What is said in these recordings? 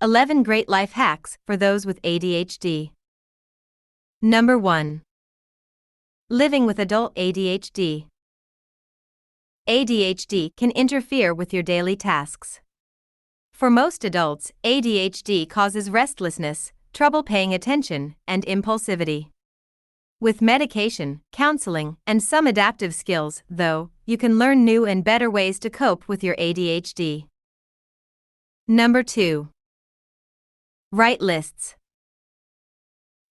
11 Great Life Hacks for Those with ADHD. Number 1. Living with Adult ADHD. ADHD can interfere with your daily tasks. For most adults, ADHD causes restlessness, trouble paying attention, and impulsivity. With medication, counseling, and some adaptive skills, though, you can learn new and better ways to cope with your ADHD. Number 2. Write lists.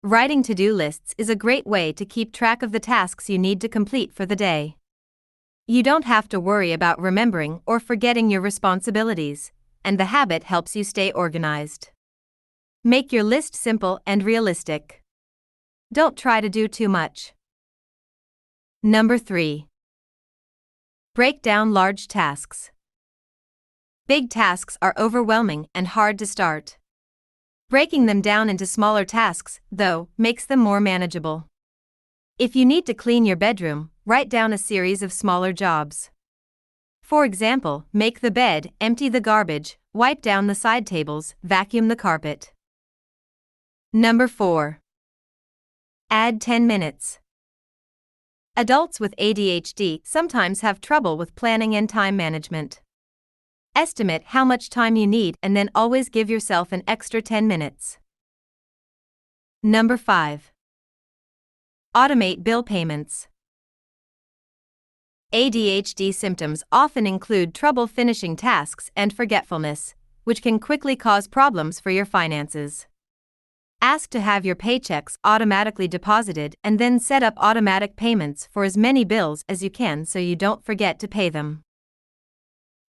Writing to-do lists is a great way to keep track of the tasks you need to complete for the day. You don't have to worry about remembering or forgetting your responsibilities, and the habit helps you stay organized. Make your list simple and realistic. Don't try to do too much. Number 3. Break down large tasks. Big tasks are overwhelming and hard to start. Breaking them down into smaller tasks, though, makes them more manageable. If you need to clean your bedroom, write down a series of smaller jobs. For example, make the bed, empty the garbage, wipe down the side tables, vacuum the carpet. Number 4. Add 10 minutes. Adults with ADHD sometimes have trouble with planning and time management. Estimate how much time you need and then always give yourself an extra 10 minutes. Number 5. Automate bill payments. ADHD symptoms often include trouble finishing tasks and forgetfulness, which can quickly cause problems for your finances. Ask to have your paychecks automatically deposited and then set up automatic payments for as many bills as you can so you don't forget to pay them.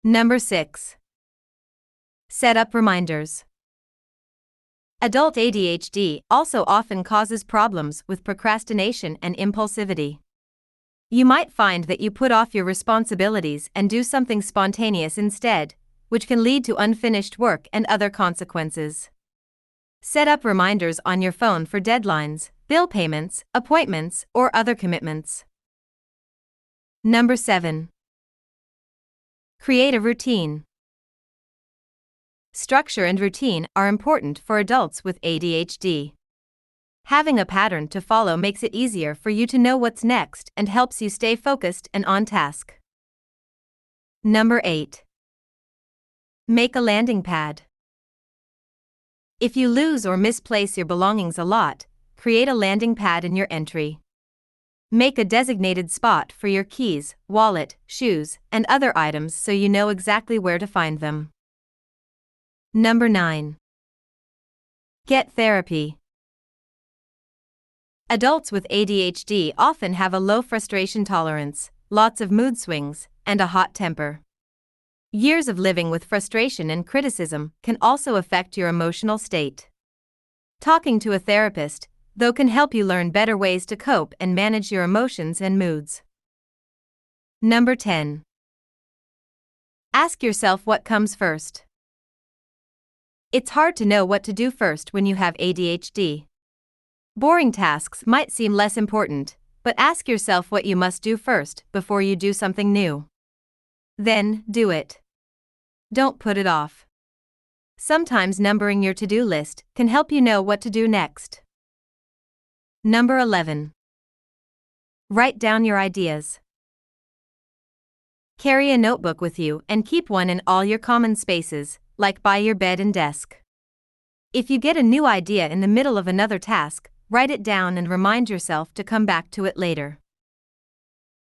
Number 6. Set up reminders. Adult ADHD also often causes problems with procrastination and impulsivity. You might find that you put off your responsibilities and do something spontaneous instead, which can lead to unfinished work and other consequences. Set up reminders on your phone for deadlines, bill payments, appointments, or other commitments. Number 7. Create a routine. Structure and routine are important for adults with ADHD. Having a pattern to follow makes it easier for you to know what's next and helps you stay focused and on task. Number 8. Make a landing pad. If you lose or misplace your belongings a lot, create a landing pad in your entry. Make a designated spot for your keys, wallet, shoes, and other items so you know exactly where to find them. Number 9. Get therapy. Adults with ADHD often have a low frustration tolerance, lots of mood swings, and a hot temper. Years of living with frustration and criticism can also affect your emotional state. Talking to a therapist, though, can help you learn better ways to cope and manage your emotions and moods. Number 10. Ask yourself what comes first. It's hard to know what to do first when you have ADHD. Boring tasks might seem less important, but ask yourself what you must do first before you do something new. Then, do it. Don't put it off. Sometimes numbering your to-do list can help you know what to do next. Number 11. Write down your ideas. Carry a notebook with you and keep one in all your common spaces, like by your bed and desk. If you get a new idea in the middle of another task, write it down and remind yourself to come back to it later.